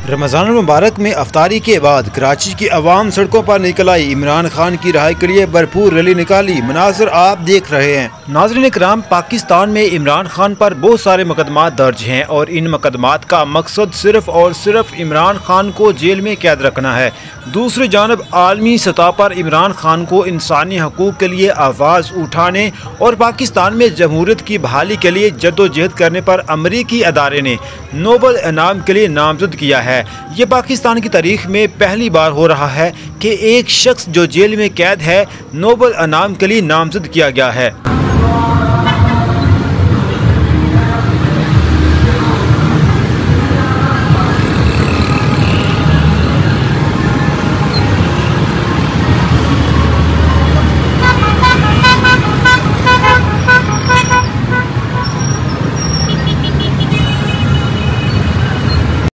रमज़ान मुबारक में अफ्तारी के बाद कराची की अवाम सड़कों पर निकल आई। इमरान खान की रिहाई के लिए भरपूर रैली निकाली। मनाज़िर आप देख रहे हैं। नाज़रीन इकराम, पाकिस्तान में इमरान खान पर बहुत सारे मुकदमात दर्ज हैं और इन मुकदमात का मकसद सिर्फ और सिर्फ इमरान खान को जेल में कैद रखना है। दूसरी जानब आलमी सतह पर इमरान खान को इंसानी हकूक़ के लिए आवाज़ उठाने और पाकिस्तान में जमहूरियत की बहाली के लिए जद्दोजहद करने पर अमरीकी अदारे ने नोबल इनाम के लिए नामजद किया है। ये पाकिस्तान की तारीख में पहली बार हो रहा है कि एक शख्स जो जेल में कैद है नोबल इनाम के लिए नामजद किया गया है।